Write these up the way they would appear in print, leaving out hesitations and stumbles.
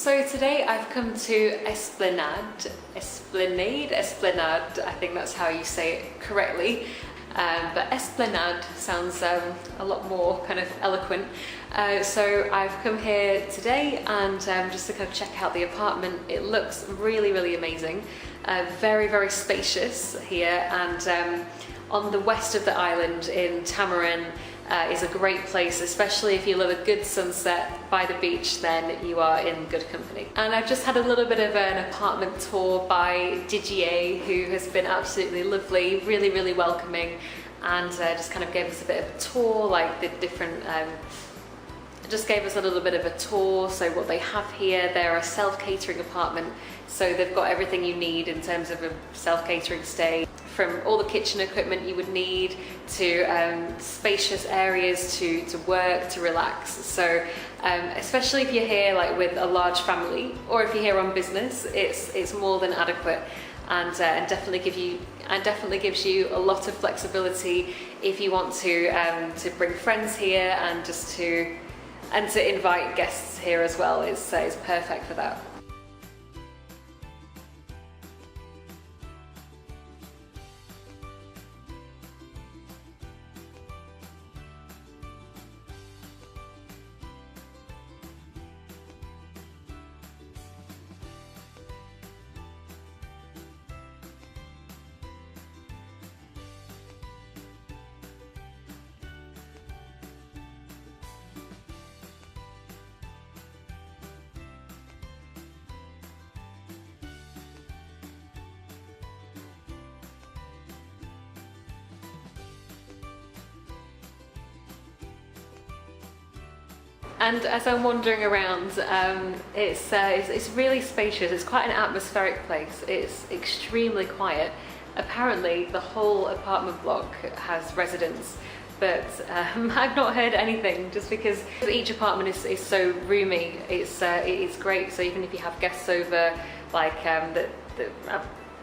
So today I've come to Esplanade, I think that's how you say it correctly. But Esplanade sounds a lot more kind of eloquent. So I've come here today and just to kind of check out the apartment. It looks really, really amazing. Very, very spacious here, and on the west of the island in Tamarin is a great place, especially if you love a good sunset by the beach, then you are in good company. And I've just had a little bit of an apartment tour by Didier, who has been absolutely lovely, really, really welcoming, and just kind of gave us a bit of a tour, like the different, just gave us a little bit of a tour. So what they have here, they're a self-catering apartment, so they've got everything you need in terms of a self-catering stay, from all the kitchen equipment you would need to spacious areas to work, to relax. So especially if you're here like with a large family, or if you're here on business, it's more than adequate, and definitely gives you a lot of flexibility if you want to bring friends here, and just to invite guests here as well. It's perfect for that. And as I'm wandering around, it's really spacious. It's quite an atmospheric place. It's extremely quiet. Apparently the whole apartment block has residents, but I've not heard anything, just because each apartment is so roomy. It's great. So even if you have guests over, like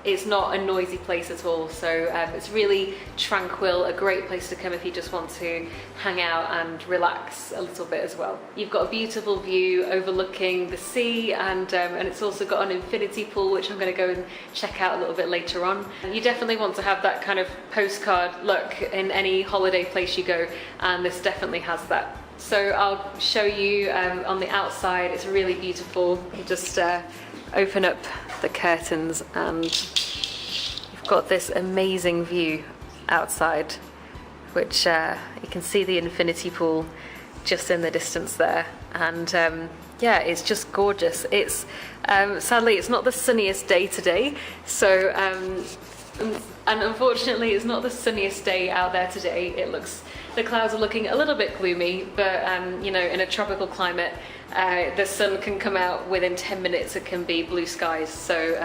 it's not a noisy place at all. So it's really tranquil, a great place to come if you just want to hang out and relax a little bit as well. You've got a beautiful view overlooking the sea, and it's also got an infinity pool, which I'm going to go and check out a little bit later on. You definitely want to have that kind of postcard look in any holiday place you go, and this definitely has that. So I'll show you on the outside. It's really beautiful. You just open up the curtains and you've got this amazing view outside, which you can see the infinity pool just in the distance there, and yeah, it's just gorgeous. It's sadly it's not the sunniest day today, so and unfortunately it's not the sunniest day out there today. The clouds are looking a little bit gloomy, but you know, in a tropical climate, the sun can come out within 10 minutes. It can be blue skies. So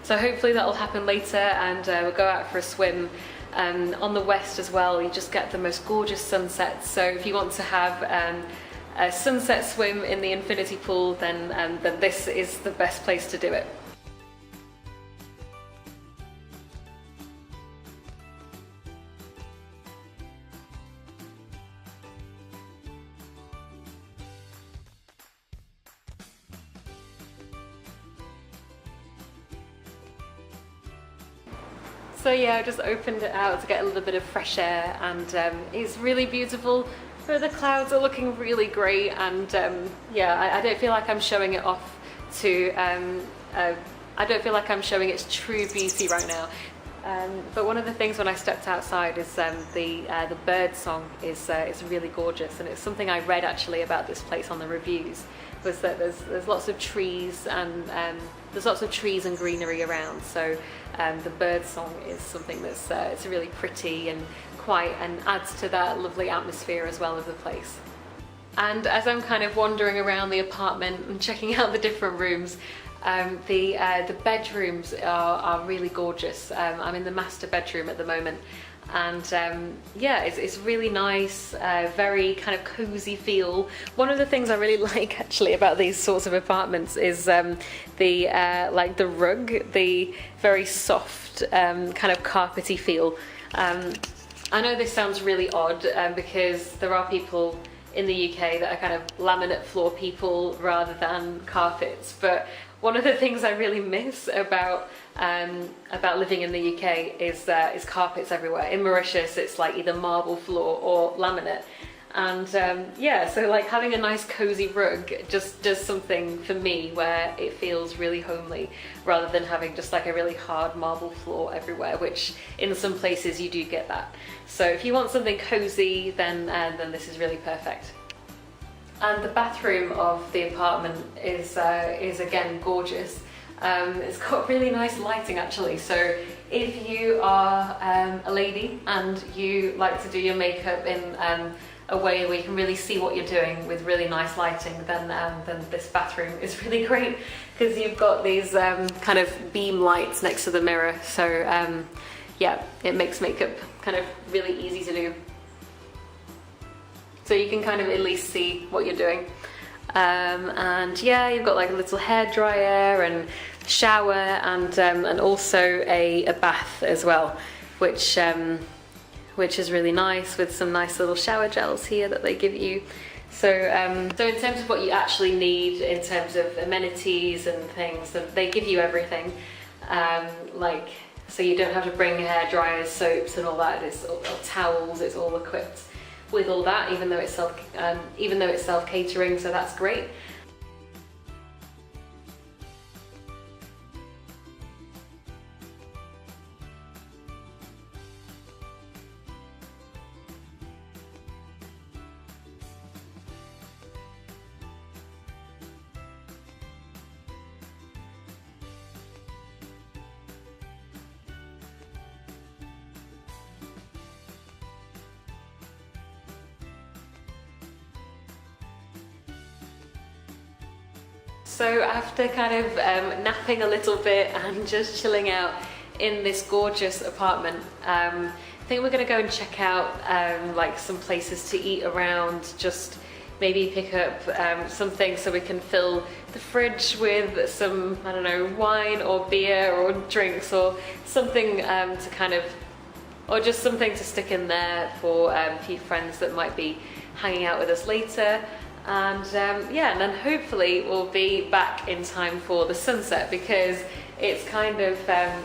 hopefully that'll happen later, and we'll go out for a swim. On the west as well, you just get the most gorgeous sunsets. So if you want to have a sunset swim in the infinity pool, then this is the best place to do it. So yeah, I just opened it out to get a little bit of fresh air, and it's really beautiful. But the clouds are looking really great, and yeah, I don't feel like I'm showing it off to. I don't feel like I'm showing its true beauty right now. But one of the things when I stepped outside is the bird song is really gorgeous, and it's something I read actually about this place on the reviews, was that there's lots of trees, and there's lots of trees and greenery around. So the bird song is something that's it's really pretty and quiet, and adds to that lovely atmosphere as well of the place. And as I'm kind of wandering around the apartment and checking out the different rooms, the bedrooms are really gorgeous. I'm in the master bedroom at the moment, and yeah, it's really nice, very kind of cozy feel. One of the things I really like actually about these sorts of apartments is like the rug, the very soft kind of carpety feel. I know this sounds really odd because there are people in the UK that are kind of laminate floor people rather than carpets. But one of the things I really miss about living in the UK is carpets everywhere. In Mauritius, it's like either marble floor or laminate. And yeah, so like having a nice cozy rug just does something for me where it feels really homely, rather than having just like a really hard marble floor everywhere, which in some places you do get that. So if you want something cozy, then this is really perfect. And the bathroom of the apartment is again gorgeous. It's got really nice lighting actually, so if you are a lady and you like to do your makeup in a way where you can really see what you're doing with really nice lighting, then this bathroom is really great, because you've got these kind of beam lights next to the mirror, so yeah, it makes makeup kind of really easy to do. So you can kind of at least see what you're doing. And yeah, you've got like a little hair dryer and shower, and also a bath as well, which is really nice, with some nice little shower gels here that they give you. So so in terms of what you actually need in terms of amenities and things, they give you everything. Like, so you don't have to bring hair dryers, soaps and all that. It's all towels. It's all equipped with all that, even though it's self-catering, so that's great. So after kind of napping a little bit and just chilling out in this gorgeous apartment, I think we're going to go and check out like some places to eat around, just maybe pick up something so we can fill the fridge with some, I don't know, wine or beer or drinks or something to kind of, or just something to stick in there for a few friends that might be hanging out with us later. And yeah, and then hopefully we'll be back in time for the sunset, because it's kind of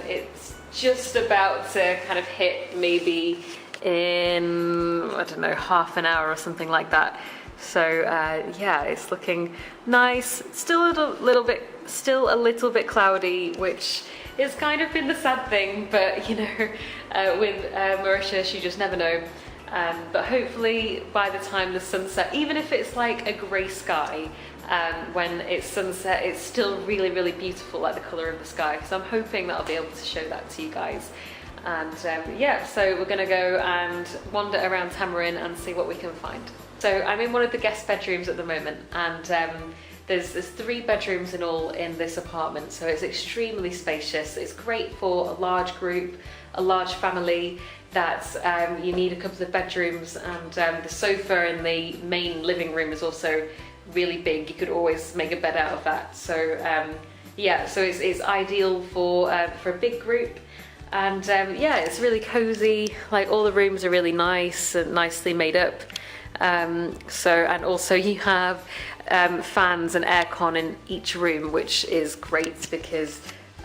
it's just about to kind of hit maybe in, I don't know, half an hour or something like that. So yeah, it's looking nice. Still a little bit cloudy, which is kind of been the sad thing, but you know, with Mauritius, you just never know. But hopefully by the time the sunset, even if it's like a grey sky, when it's sunset, it's still really, really beautiful, like the colour of the sky. So I'm hoping that I'll be able to show that to you guys. And yeah, so we're going to go and wander around Tamarin and see what we can find. So I'm in one of the guest bedrooms at the moment, and there's 3 bedrooms in all in this apartment, so it's extremely spacious. It's great for a large group, a large family, that you need a couple of bedrooms, and the sofa in the main living room is also really big. You could always make a bed out of that. So yeah, so it's ideal for a big group, and yeah, it's really cozy. Like, all the rooms are really nice and nicely made up. So, and also you have fans and aircon in each room, which is great because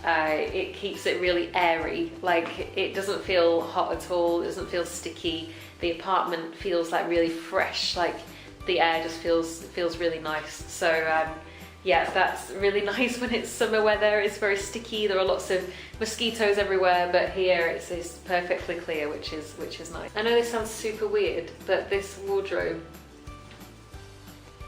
it keeps it really airy. Like, it doesn't feel hot at all, it doesn't feel sticky. The apartment feels like really fresh, like the air just feels really nice. So yeah, that's really nice when it's summer weather. It's very sticky, there are lots of mosquitoes everywhere, but here it's perfectly clear, which is nice. I know this sounds super weird, but this wardrobe,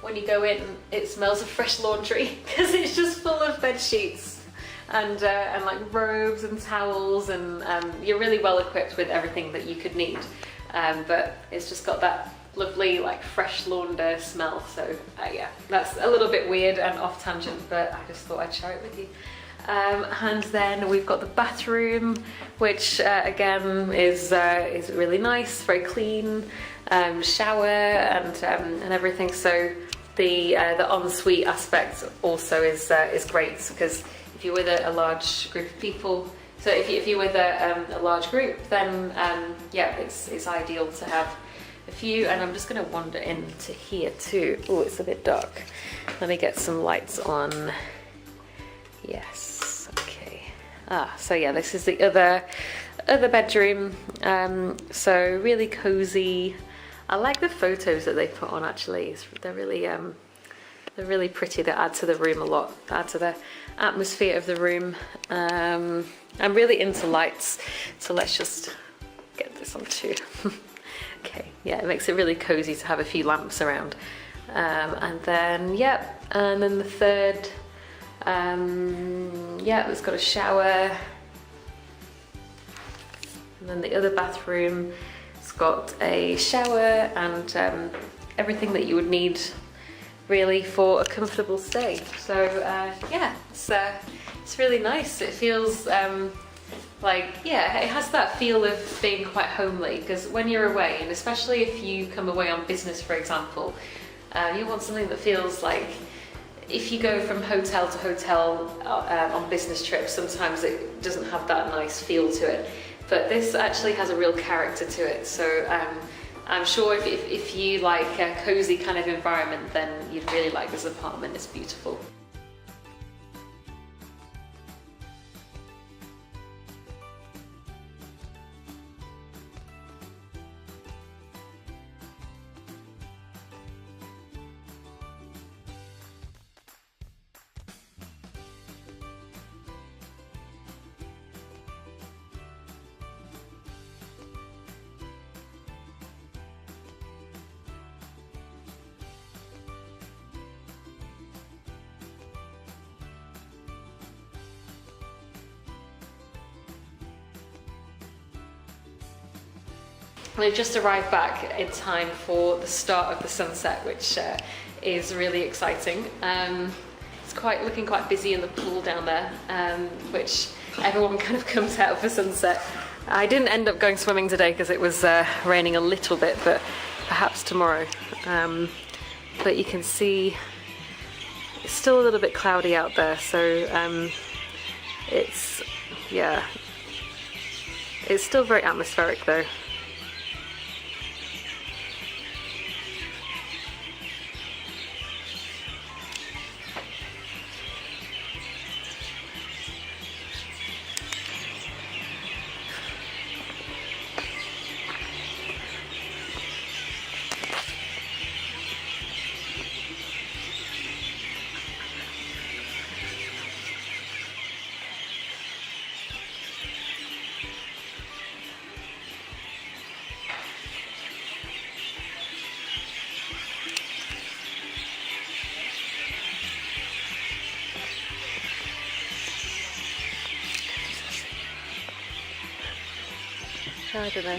when you go in, it smells of fresh laundry because it's just full of bed sheets and like robes and towels, and you're really well equipped with everything that you could need, but it's just got that lovely like fresh launder smell. So yeah, that's a little bit weird and off tangent, but I just thought I'd share it with you. And then we've got the bathroom, which again is really nice, very clean, shower and everything. So the ensuite aspect also is great, because if you're with a large group of people, so if you're with a large group, then yeah, it's ideal to have a few, and I'm just going to wander into here too. Oh, it's a bit dark. Let me get some lights on. Yes, okay. So yeah, this is the other bedroom. So really cozy. I like the photos that they put on actually. They're really pretty. They add to the room a lot. They add to the atmosphere of the room. I'm really into lights, so let's just get this on too. Okay, yeah, it makes it really cozy to have a few lamps around. And then, yep, and then the third, yeah, it's got a shower. And then the other bathroom, it's got a shower and everything that you would need really for a comfortable stay. So yeah, it's really nice. It feels like, yeah, it has that feel of being quite homely, because when you're away, and especially if you come away on business, for example, you want something that feels like, if you go from hotel to hotel on business trips, sometimes it doesn't have that nice feel to it. But this actually has a real character to it. So I'm sure if you like a cozy kind of environment, then you'd really like this apartment. It's beautiful. We've just arrived back in time for the start of the sunset, which is really exciting. It's looking quite busy in the pool down there, which everyone kind of comes out for sunset. I didn't end up going swimming today because it was raining a little bit, but perhaps tomorrow. But you can see it's still a little bit cloudy out there, so it's still very atmospheric though. I don't know.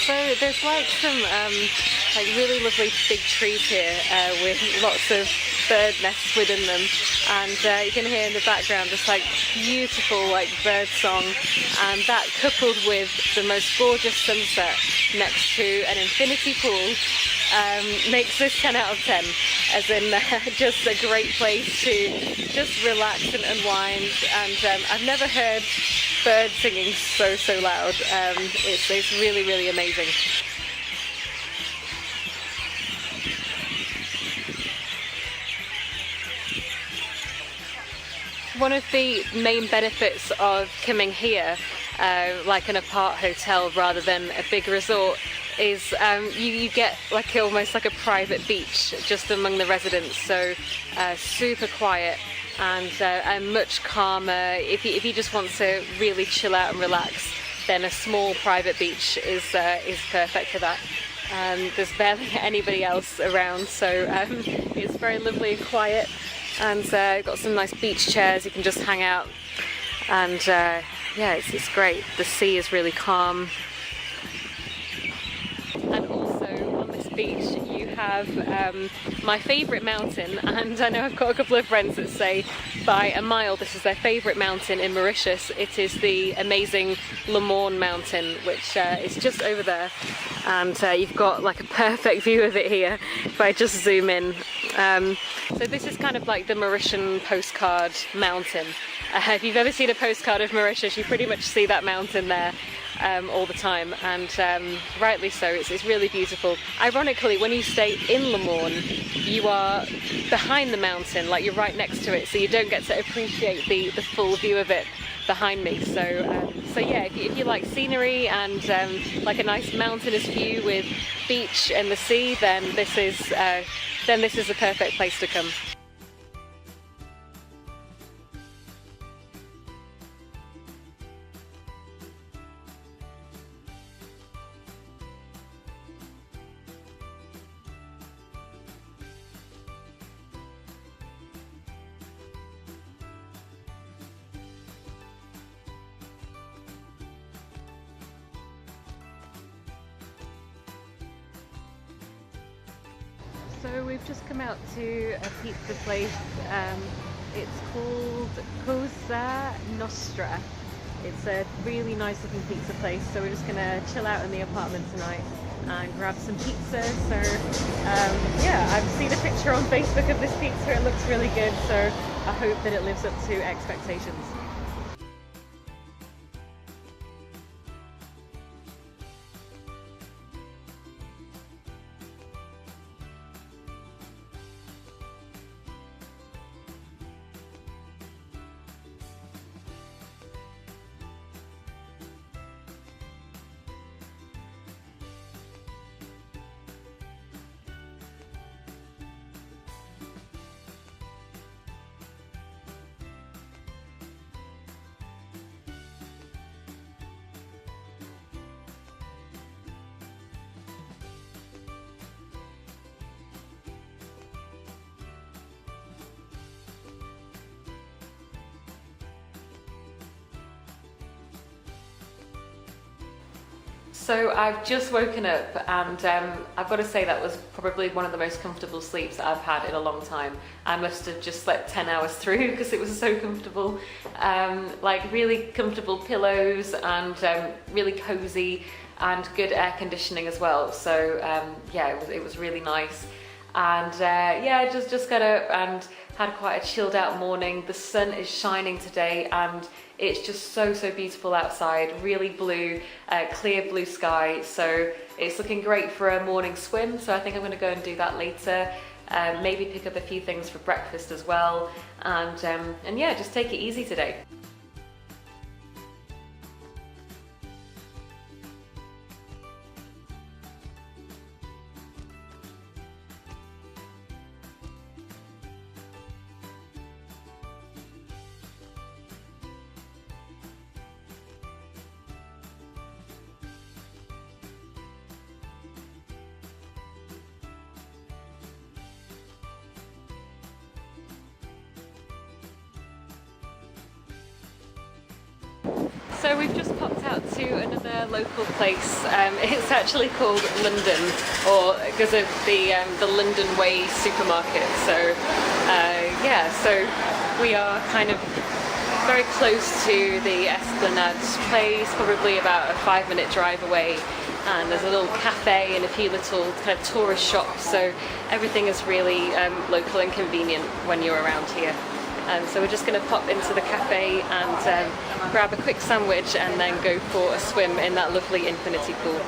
So there's like some like really lovely big trees here with lots of bird nests within them, and you can hear in the background this like beautiful like bird song, and that coupled with the most gorgeous sunset next to an infinity pool makes this 10 out of 10, as in just a great place to just relax and unwind. And I've never heard birds singing so loud. It's really amazing. One of the main benefits of coming here, like an apart hotel rather than a big resort, is you get like almost like a private beach just among the residents. So super quiet and much calmer. If you just want to really chill out and relax, then a small private beach is perfect for that. There's barely anybody else around, so it's very lovely and quiet. And got some nice beach chairs, you can just hang out. And yeah, it's great. The sea is really calm. And also on this beach you have my favourite mountain, and I know I've got a couple of friends that say by a mile this is their favourite mountain in Mauritius. It is the amazing Le Morne mountain, which is just over there, and you've got like a perfect view of it here if I just zoom in. So this is kind of like the Mauritian postcard mountain. If you've ever seen a postcard of Mauritius, you pretty much see that mountain there all the time, and rightly so. It's really beautiful. Ironically, when you stay in Le Morne, you are behind the mountain, like you're right next to it, so you don't get to appreciate the full view of it behind me. So yeah, if you like scenery and like a nice mountainous view with beach and the sea, then this is the perfect place to come. So we've just come out to a pizza place. It's called Cosa Nostra. It's a really nice looking pizza place, so we're just gonna chill out in the apartment tonight and grab some pizza. So yeah, I've seen a picture on Facebook of this pizza, it looks really good, so I hope that it lives up to expectations. So I've just woken up, and I've got to say that was probably one of the most comfortable sleeps that I've had in a long time. I must have just slept 10 hours through because it was so comfortable. Like really comfortable pillows and really cozy and good air conditioning as well. So yeah, it was really nice. And yeah, just got up and had quite a chilled out morning. The sun is shining today and it's just so beautiful outside, really blue, clear blue sky. So it's looking great for a morning swim. So I think I'm gonna go and do that later. Maybe pick up a few things for breakfast as well. And yeah, just take it easy today. So we've just popped out to another local place. It's actually called London, or because of the London Way supermarket. So yeah, so we are kind of very close to the Esplanade place, probably about a 5-minute drive away. And there's a little cafe and a few little kind of tourist shops. So everything is really local and convenient when you're around here. So we're just going to pop into the cafe and grab a quick sandwich and then go for a swim in that lovely infinity pool.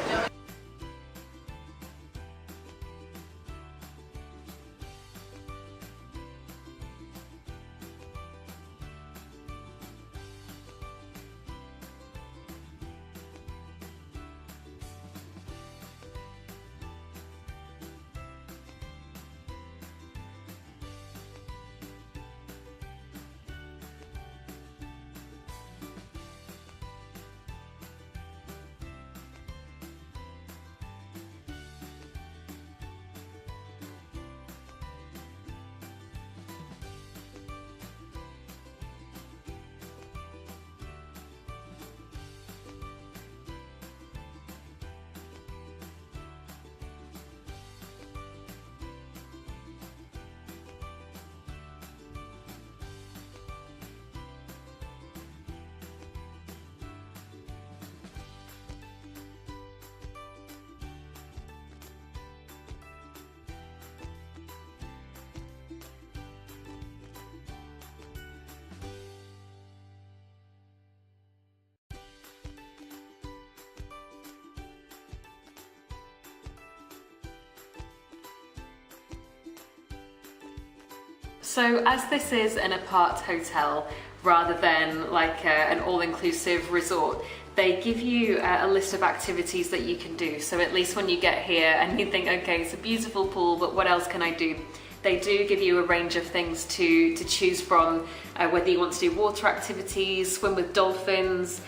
So as this is an apart hotel rather than like an all-inclusive resort, they give you a list of activities that you can do. So at least when you get here and you think, okay, it's a beautiful pool, but what else can I do? They do give you a range of things to choose from, whether you want to do water activities, swim with dolphins,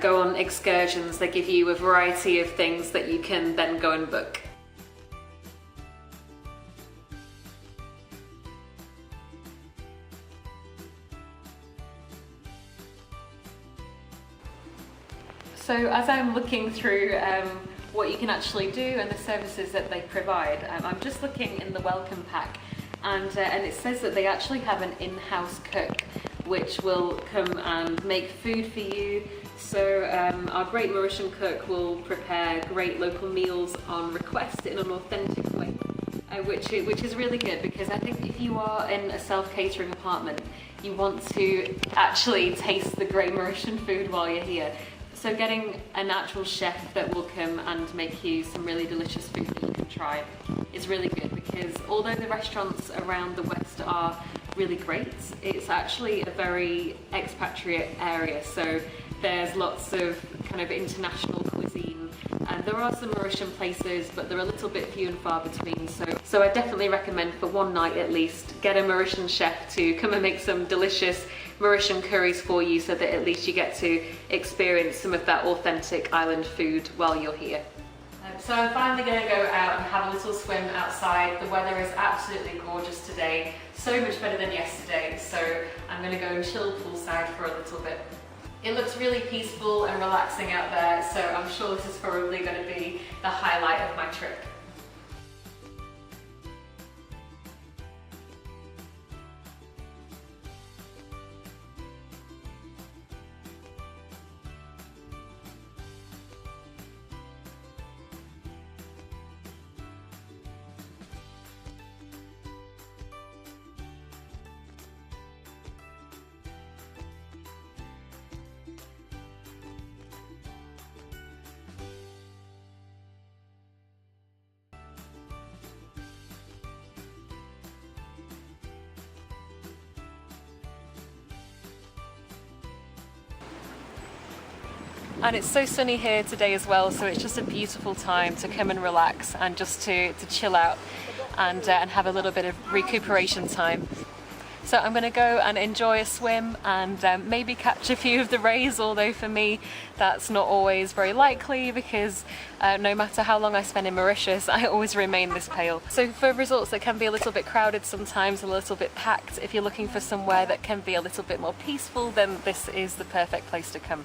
go on excursions. They give you a variety of things that you can then go and book. So as I'm looking through what you can actually do and the services that they provide, I'm just looking in the welcome pack, and it says that they actually have an in-house cook which will come and make food for you. So our great Mauritian cook will prepare great local meals on request in an authentic way, which is really good, because I think if you are in a self-catering apartment, you want to actually taste the great Mauritian food while you're here. So getting an actual chef that will come and make you some really delicious food that you can try is really good, because although the restaurants around the West are really great, it's actually a very expatriate area. So there's lots of kind of international cuisine, and there are some Mauritian places, but they're a little bit few and far between. So I definitely recommend, for one night at least, get a Mauritian chef to come and make some delicious Mauritian curries for you, so that at least you get to experience some of that authentic island food while you're here. So I'm finally going to go out and have a little swim outside. The weather is absolutely gorgeous today, so much better than yesterday, so I'm going to go and chill poolside for a little bit. It looks really peaceful and relaxing out there, so I'm sure this is probably going to be the highlight of my trip. And it's so sunny here today as well, so it's just a beautiful time to come and relax and just to chill out and have a little bit of recuperation time. So I'm going to go and enjoy a swim and maybe catch a few of the rays, although for me that's not always very likely, because no matter how long I spend in Mauritius, I always remain this pale. So for resorts that can be a little bit crowded sometimes, a little bit packed, if you're looking for somewhere that can be a little bit more peaceful, then this is the perfect place to come.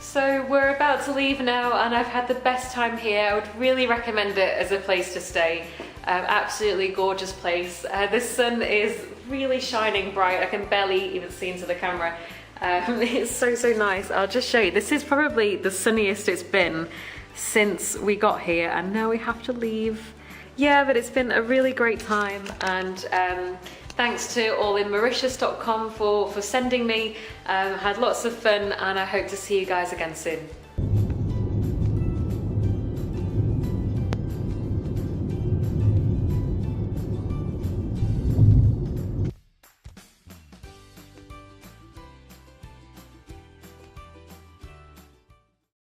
So we're about to leave now, and I've had the best time here. I would really recommend it as a place to stay. Absolutely gorgeous place. The sun is really shining bright. I can barely even see into the camera. It's so nice. I'll just show you. This is probably the sunniest it's been since we got here, and now we have to leave. Yeah, but it's been a really great time, and thanks to allinmauritius.com for sending me. Had lots of fun, and I hope to see you guys again soon.